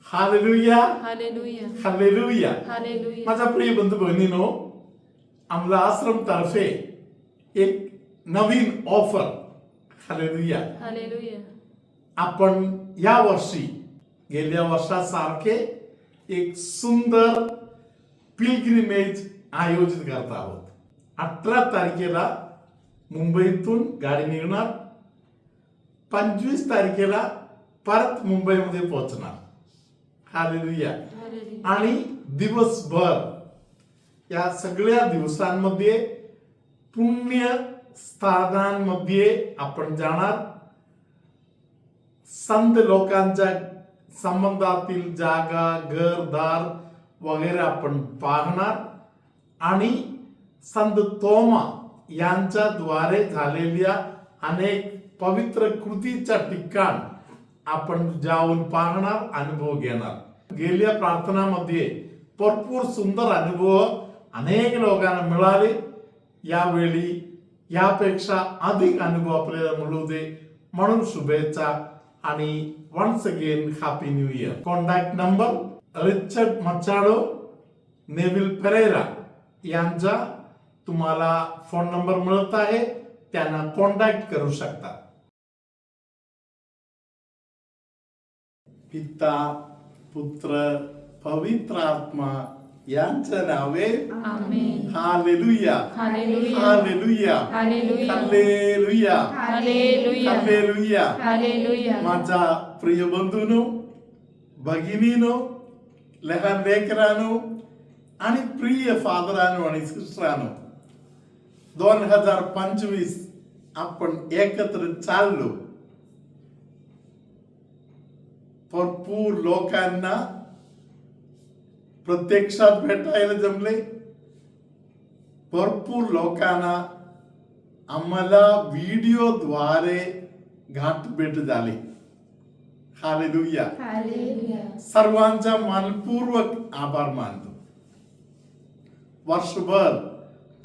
Hallelujah, hallelujah, hallelujah. Hallelujah. माझा प्रिय बंधू बहिणीनो, आमला आश्रम तर्फे एक नवीन ऑफर. हालेलुया. हालेलुया. आपण या वर्षी गेल्या वर्षासारखे एक सुंदर पिलग्रिमेज आयोजित करत आहोत. 18 तारखेला मुंबईतून गाडी निघणार, 25 तारखेला परत मुंबईमध्ये पोहोचणार. हालेलुया. हालेलुया. आणि दिवसभर या सगळ्या दिवसांमध्ये पुण्य स्थानांमध्ये आपण जाणार. संत लोकांच्या संबंधातील जागा, घरदार वगैरे आपण पाहणार आणि संत तोमा यांच्या द्वारे झालेल्या अनेक पवित्र कृतीच्या ठिकाण आपण जाऊन पाहणार, अनुभव घेणार. गेल्या प्रार्थनामध्ये भरपूर सुंदर अनुभव अनेक लोकांना मिळाले. यावेळी यापेक्षा अधिक अनुभव आपल्याला मिळू दे म्हणून शुभेच्छा आणि once again happy new year. Contact number Richard Machado, Neville Pereira यांचा तुम्हाला फोन नंबर मिळत आहे, त्यांना कॉन्टॅक्ट करू शकता. पिता, पुत्र, पवित्र आत्मा यांच्या नावे amen. Hallelujah, hallelujah. Hallelujah, hallelujah. Hallelujah, hallelujah. Hallelujah. Hallelujah. माझा प्रिय बंधूनो, भगिनीनो, लहान लेकरांनो आणि प्रिय फादरांनो आणि सिस्टरांनो, 2025 आपण एकत्र चाललो. भरपूर लोकांना प्रत्यक्षात भेटायला जमले, भरपूर लोकांना आम्हाला व्हिडिओद्वारे गाठ भेट झाली. हालेलुया. हालेलुया. सर्वांचा मनपूर्वक आभार मानतो. वर्षभर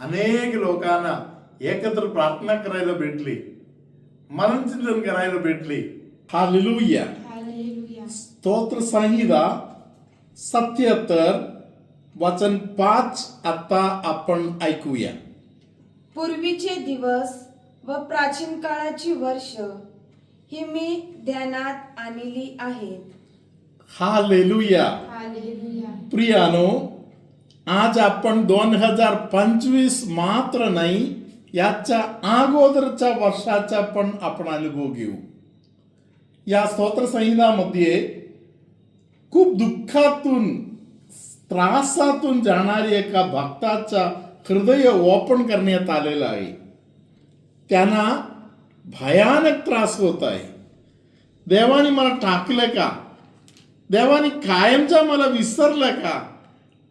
अनेक लोकांना एकत्र प्रार्थना करायला भेटले, मननचिंतन करायला भेटले. हालेलुया. हालेलुया. स्तोत्र संहिता 77 वचन 5 आता आपण ऐकूया. पूर्वीचे दिवस व प्राचीन काळाची वर्ष ही मी ध्यानात आणली आहेत. हालेलुया. हालेलुया. प्रियानो, आज आपण 2025 मात्र नाही, याच्या अगोदरच्या वर्षाचा पण आपण अनुभव घेऊ. या स्तोत्र संहितामध्ये खूप दुःखातून, त्रासातून जाणारी एका भक्ताचा हृदय ओपन करण्यात आलेला आहे. त्यांना भयानक त्रास होत आहे. देवाने मला टाकलं का? देवाने कायमचा मला विसरलं का?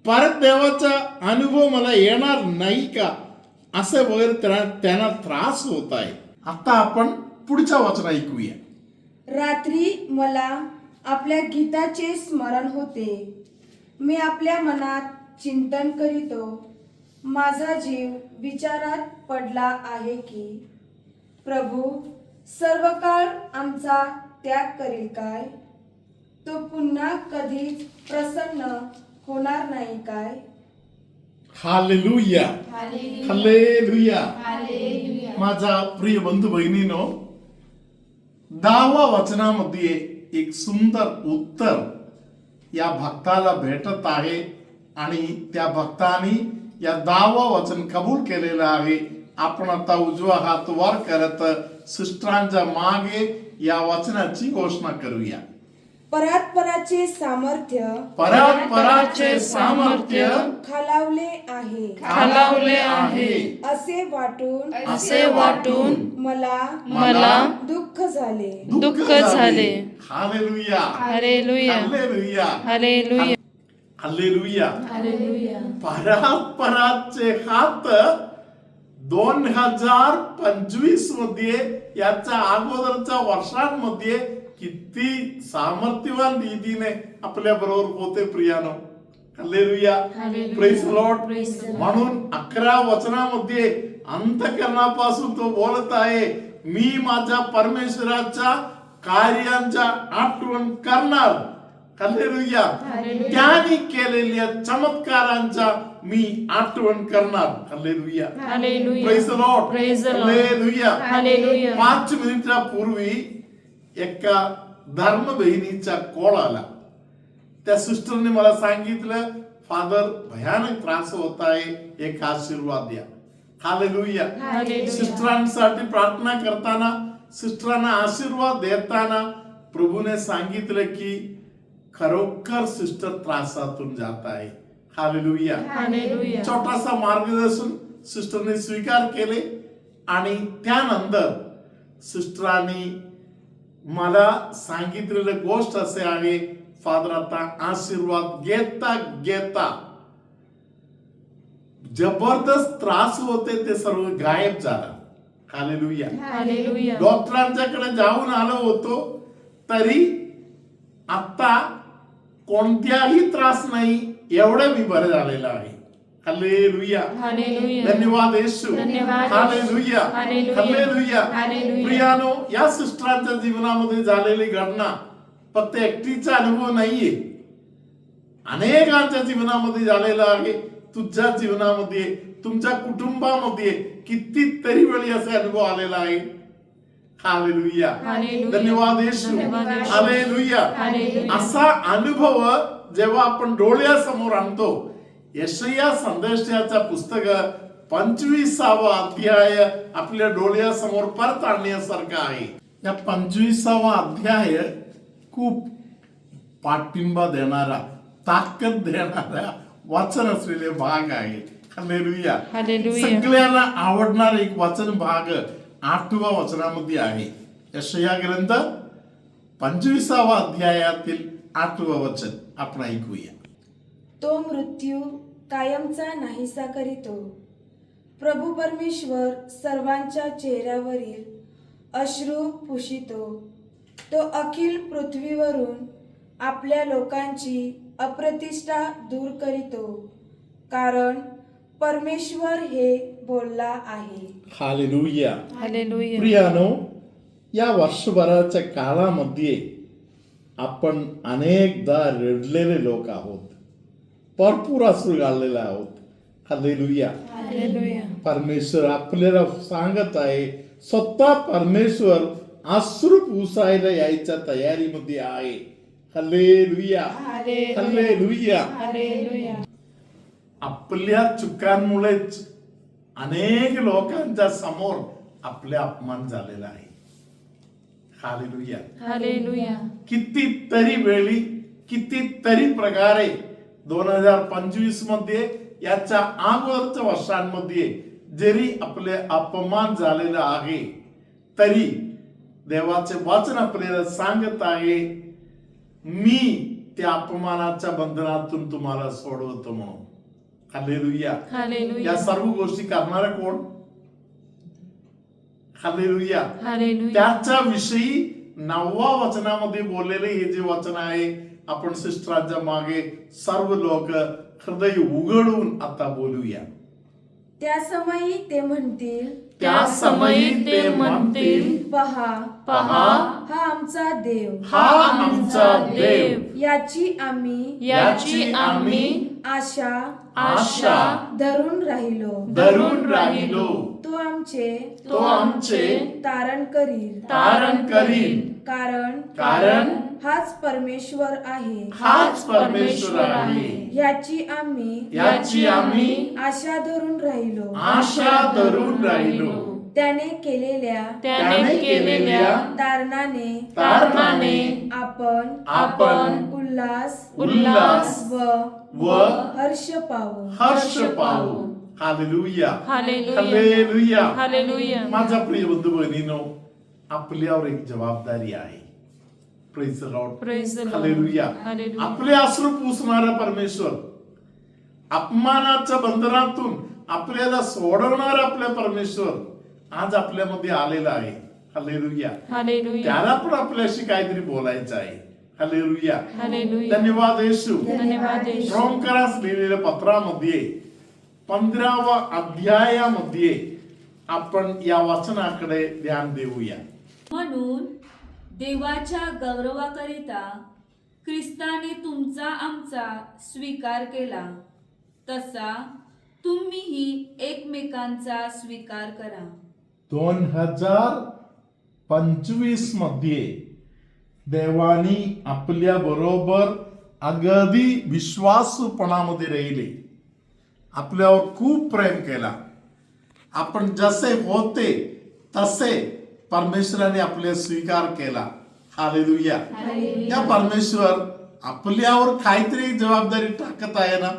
परत देवाचा अनुभव मला येणार नाही का? असे वगैरे त्यांना त्रास होत आहे. आता आपण पुढच्या वचन ऐकूया. रात्री मला आपल्या गीताचे स्मरण होते. मी आपल्या मनात चिंतन करीतो. माझा जीव विचारात पडला आहे की प्रभू सर्व काळ आमचा त्याग करील काय? तो पुन्हा कधीच प्रसन्न होणार नाही काय? Hallelujah, hallelujah. हालेलुया. माझा प्रिय बंधू बहिणीनो, 10व्या वचनामध्ये एक सुंदर उत्तर या भक्ताला भेटत आहे आणि त्या भक्ताने या 10वं वचन कबूल केलेलं आहे. आपण आता उजवा हात वर करत सिस्टरांच्या मागे या वचनाची घोषणा करूया. परात्पराचे सामर्थ्य, परात्पराचे सामर्थ्य खालावले आहे, खालावले आहे. असे वाटून मला दुःख झाले. Hallelujah, hallelujah. Hallelujah, hallelujah. Hallelujah. Hallelujah. परात्पराचे हात 2025 मध्ये, याच्या अगोदरच्या वर्षांमध्ये किती सामर्थ्यवान रीतीने आपल्या बरोबर होते. प्रियानो, हालेलुया, प्रेज लॉर्ड. म्हणून 11 वचनामध्ये अंतःकरणापासून तो बोलत आहे, मी माझ्या परमेश्वराच्या कार्यांचा आठवण करणार हालेलुया. त्याने केलेल्या चमत्कारांचा मी आठवण करणार. Hallelujah. Hallelujah. Praise the Lord. Praise the Lord. Hallelujah. Hallelujah. 5 मिनिटापूर्वी एका धर्म बहिणीचा कॉल आला. त्या सिस्टरने मला सांगितलं, फादर भयानक त्रास होत आहे, एक आशीर्वाद द्या. हालेलुया. हालेलुया. सिस्टरांसाठी प्रार्थना करताना, सिस्टरांना आशीर्वाद देताना प्रभूने सांगितलं की खरोखर सिस्टर त्रासातून जात आहे. हालेलुया. हालेलुया. छोटासा मार्गदर्शन सिस्टरने स्वीकार केले आणि त्यानंतर सिस्टरांनी मला सांगितलेलं गोष्ट असे आहे, फादर आता आशीर्वाद घेता घेता जबरदस्त त्रास होते ते सर्व गायब झाला. हालेलुया. हालेलुया. डॉक्टरांच्याकडे जाऊन आलो होतो तरी आता कोणत्याही त्रास नाही, एवढं मी बरं झालेलं आहे. हालेलुया. हालेलुया. धन्यवाद येशू. धन्यवाद येशू. हालेलुया. हालेलुया. हालेलुया. हालेलुया. प्रियानो, या सिस्टरांच्या जीवनामध्ये झालेली घटना फक्त एकटीचा अनुभव नाहीये, अनेकांच्या जीवनामध्ये झालेला आहे. तुझ्या जीवनामध्ये, तुमच्या कुटुंबामध्ये कितीतरी वेळी असे अनुभव आलेला आहे. हालेलुया. हालेलुया. धन्यवाद येशू. धन्यवाद येशू. हालेलुया. हालेलुया. असा अनुभव जेव्हा आपण डोळ्यासमोर आणतो, यशाया संदेशाचा पुस्तक 25वा अध्याय आपल्या डोळ्यासमोर परत आणण्यासारखा आहे. या 25वा अध्याय खूप पाठिंबा देणारा, ताकद देणारा वाचन असलेले भाग आहे. हालेलुया. हालेलुया. सगळ्यांना आवडणारा एक वाचन भाग 8व्या वचनामध्ये आहे. यशाया ग्रंथ 25वा अध्यायातील 8वं वचन आपण ऐकूया. तो मृत्यू कायमचा नाहीसा करीतो. प्रभू परमेश्वर सर्वांच्या चेहऱ्यावरील अश्रू पुशितो. तो अखिल पृथ्वीवरून आपल्या लोकांची अप्रतिष्ठा दूर करीतो, कारण परमेश्वर हे बोलला आहे. हालेलुया. हालेलुया. प्रियानो, या वर्षभराच्या काळामध्ये आपण अनेकदा रडलेले लोक आहोत, भरपूर अश्रू गाळलेले आहोत. हालेलुया. हालेलुया. परमेश्वर आपल्याला सांगत आहे, स्वतः परमेश्वर अश्रू पुसायला यायच्या तयारीमध्ये आहे. हालेलुया. हालेलुया. हालेलुया. आपल्या चुकांमुळेच अनेक लोकांच्या समोर आपले अपमान झालेला आहे. हालेलुया. हालेलुया. कितीतरी वेळी, कितीतरी प्रकारे 2025 मध्ये, याच्या अगोदरच्या वर्षांमध्ये जरी आपले अपमान झालेला आहे, तरी देवाचे वचन आपल्याला सांगत आहे, मी त्या अपमानाच्या बंधनातून तुम्हाला सोडवतो म्हणून. हालेलुया. हालेलुया. या सर्व गोष्टी करणारा कोण? हालेलुया. हालेलुया. त्याच्या विषयी 9व्या वचनामध्ये बोललेले हे जे वचन आहे, आपण सिस्टरांच्या मागे सर्व लोक हृदय उघडून आता बोलूया. त्या समयी ते म्हणतील, त्या समयी ते म्हणतील, पहा, पहा, हा आमचा देव, हा आमचा देव, याची आम्ही याची आम्ही आशा धरून राहिलो. धरून राहिलो. तो आमचे तारण करील. तारण करील. कारण हाच परमेश्वर आहे. हाच परमेश्वर आहे. याची आम्ही आशा धरून राहिलो. आशा धरून राहिलो. त्याने केलेल्या तारणाने आपण उल्हास व हर्ष पाहू. हालेलुया. हालेलुया. हालेलुया. हालेलुया. माझा प्रिय बंधू बहिणीनो, आपल्यावर एक जबाबदारी आहे. Praise the Lord. Praise the Lord. Hallelujah. Hallelujah. आपले अश्रू पुसणारा परमेश्वर, अपमानाच्या बंधनातून आपल्याला सोडवणारा आपल्या परमेश्वर आज आपल्यामध्ये आलेला आहे. हालेलुया. हालेलुया. त्याला पण आपल्याशी काहीतरी बोलायचं आहे. हालेलुया. हालेलुया. धन्यवाद येशू. धन्यवाद येशू. रोमकरास लिहिलेल्या पत्रामध्ये 15व्या अध्यायामध्ये आपण या वचनाकडे ध्यान देऊया. म्हणून देवाच्या गौरवाकरिता ख्रिस्ताने तुमचा आमचा स्वीकार केला तसा तुम्हीही एकमेकांचा स्वीकार करा. 2025 मध्ये देवानी आपल्या बरोबर अगदी विश्वासूपणामध्ये राहिले, आपल्यावर खूप प्रेम केला. आपण जसे होते तसे परमेश्वराने आपले स्वीकार केला. हालेलुया. या परमेश्वर आपल्यावर काहीतरी जबाबदारी टाकत आहे ना.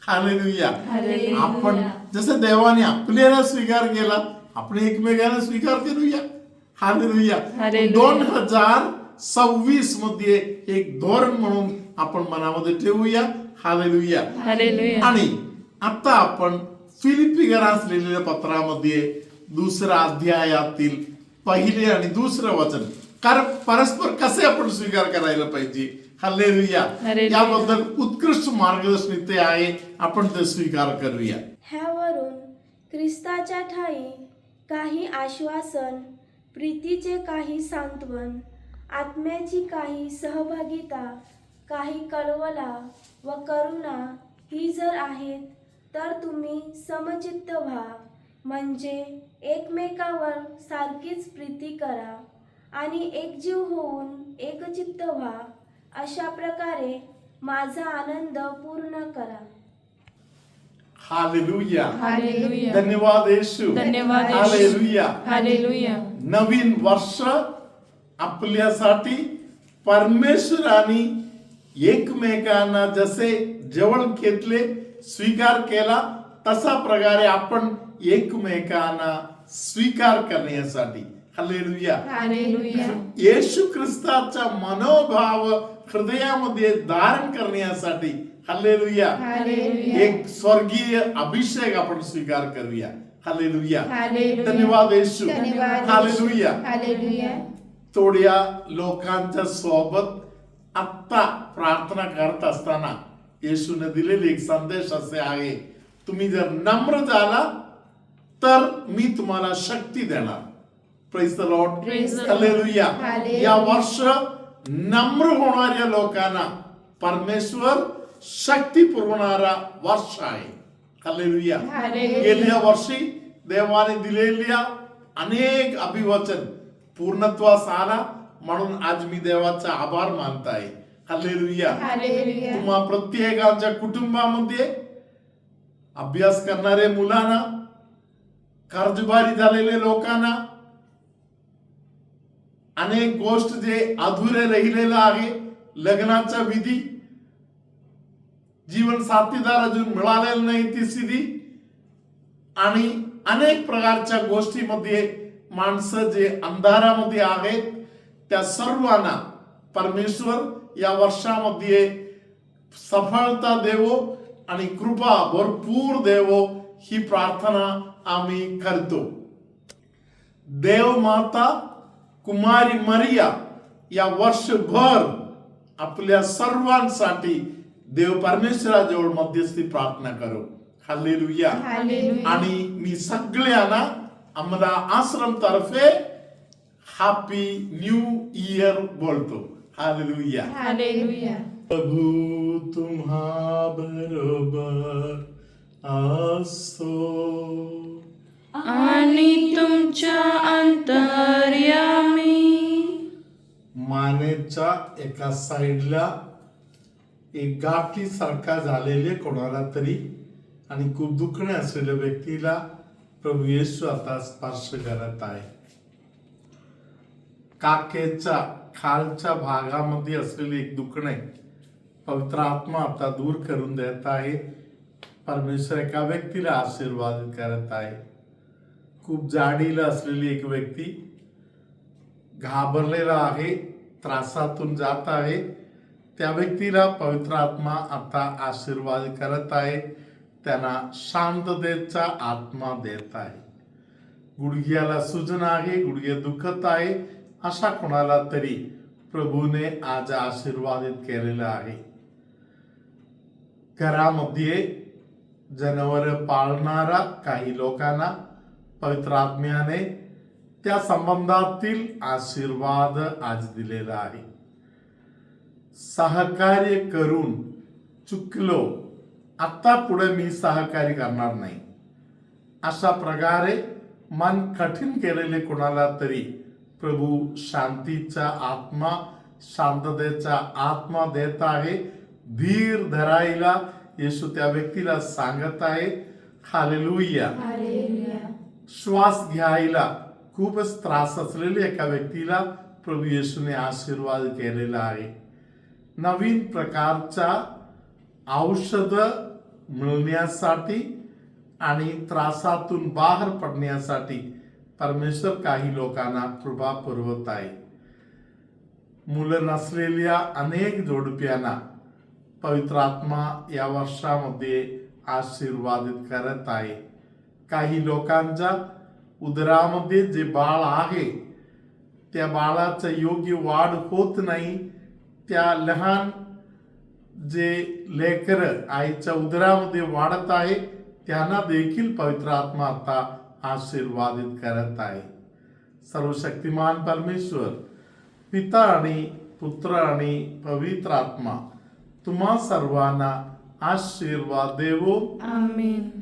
हालेलुया. आपण जसे देवाने आपल्याला स्वीकार केला, आपण एकमेकांना स्वीकार करूया. हालेलुया. 2026 मध्ये एक धोरण म्हणून आपण मनामध्ये ठेवूया. हालेलुया. आणि आता आपण फिलिपियरास लिहिलेल्या पत्रामध्ये 2 अध्यायातील पहिले आणि 2 वचन, कारण परस्पर कसे आपण स्वीकार करायला पाहिजे. हालेलुया. याबद्दल उत्कृष्ट मार्गदर्शन इथे आहे, आपण ते स्वीकार करूया. ह्यावरून ख्रिस्ताच्या ठाई काही आश्वासन, प्रीतीचे काही सांत्वन, आत्म्याची काही सहभागिता, काही कळवला व करुणा ही जर आहेत तर तुम्ही समचित्त व्हा, म्हणजे एकमेकावर सारखीच प्रीती करा आणि एकजीव होऊन एकचित्त व्हा. अशा प्रकारे माझा आनंद पूर्ण करा. हालेलुया. हालेलुया. धन्यवाद येशू. धन्यवाद येशू. हालेलुया. हालेलुया. नवीन वर्ष आपल्यासाठी परमेश्वराने एकमेकांना जसे जवळ घेतले, स्वीकार केला, तसा प्रकारे आपण एकमेकांना स्वीकार करण्यासाठी. हालेलुया. हालेलुया. येशू ख्रिस्ताचा मनोभाव हृदयामध्ये धारण करण्यासाठी. हालेलुया. हालेलुया. एक स्वर्गीय अभिषेक आपण स्वीकार करूया. हालेलुया. हालेलुया. धन्यवाद येशू. धन्यवाद हालेलुया. हालेलुया. थोड्या लोकांच्या सोबत आत्ता प्रार्थना करत असताना येशूने दिलेले एक संदेश असे आहे, तुम्ही जर नम्र झाला तर मी तुम्हाला शक्ती देणार. Praise the Lord. Praise the Lord. Hallelujah. Hallelujah. या वर्ष नम्र होणाऱ्या लोकांना परमेश्वर शक्ती पुरवणारा वर्ष आहे. हालेलुया. हालेलुया. गेल्या वर्षी देवाने दिलेल्या अनेक अभिवचन पूर्णत्वास आला, म्हणून आज मी देवाचा आभार मानत आहे. हालेलुया. हालेलुया. तुम्हा प्रत्येकाच्या कुटुंबामध्ये अभ्यास करणारे मुलांना, कर्जबारी झालेले लोकांना, अनेक गोष्ट जे अधुरे राहिलेलं आहे, लग्नाचा विधी, जीवन साथीदार अजून मिळालेलं नाही ती स्थिती, आणि अनेक प्रकारच्या गोष्टीमध्ये माणसं जे अंधारामध्ये आहेत, त्या सर्वांना परमेश्वर या वर्षामध्ये सफलता देवो आणि कृपा भरपूर देवो, ही प्रार्थना आम्ही करतो. देव माता कुमारी मरिया या वर्षभर आपल्या सर्वांसाठी देव परमेश्वराजवळ मध्यस्थी प्रार्थना करो. हालेलुया. हालेलुया. आणि मी सगळ्यांना आम्हाला आश्रम तर्फे हॅपी न्यू इयर बोलतो. हालेलुया. हालेलुया. प्रभु तुम्हा बरोबर असो आणि तुमच्या अंतर्यामी. मानेच्या एका साईडला एक गाठी सारखा झालेले कोणाला तरी आणि खूप दुखणे असलेल्या व्यक्तीला प्रभू येशू आता स्पर्श करत आहे. काकेच्या खालच्या भागामध्ये असलेले एक दुखणे पवित्र आत्मा आता दूर करून देत आहे. परमेश्वर एका व्यक्तीला आशीर्वादित करत आहे. खूप जाडीला असलेली एक व्यक्ती घाबरलेला आहे, त्रासातून जात आहे, त्या व्यक्तीला पवित्र आत्मा आता आशीर्वाद करत आहे. त्यांना शांततेचा आत्मा देत आहे. गुडघ्याला सुजन आहे, गुडघे दुखत आहे, अशा कोणाला तरी प्रभूने आज आशीर्वादित केलेला आहे. घरामध्ये जनावर पाळणारा काही लोकांना पवित्र आत्म्याने त्या संबंधातील आशीर्वाद आज दिलेला आहे. सहकार्य करून चुकलो, आता पुढे मी सहकार्य करणार नाही, अशा प्रकारे मन कठीण केलेले कोणाला तरी प्रभू शांतीचा आत्मा, शांततेचा आत्मा देत आहे. धीर धरायला येशू त्या व्यक्तीला सांगत आहे. हालेलुया. हालेलुया. श्वास घ्यायला खूपच त्रास असलेल्या एका व्यक्तीला प्रभू येशूने आशीर्वाद केलेला आहे. नवीन प्रकारचा औषध मिळण्यासाठी आणि त्रासातून बाहेर पडण्यासाठी परमेश्वर काही लोकांना कृपा पुरवत आहे. मुलं नसलेल्या अनेक जोडप्यांना पवित्र आत्मा या वर्षामध्ये आशीर्वादित करत आहे. काही लोकांच्या उदरामध्ये जे बाळ आहे त्या बाळाचं योग्य वाढ होत नाही. त्या लहान जे लेकर आईच्या उदरामध्ये वाढत आहे त्यांना देखील पवित्र आत्मा आता आशीर्वादित करत आहे. सर्वशक्तिमान परमेश्वर पिता आणि पुत्र आणि पवित्र आत्मा तुम्हा सर्वांना आशीर्वाद देवो. आमेन.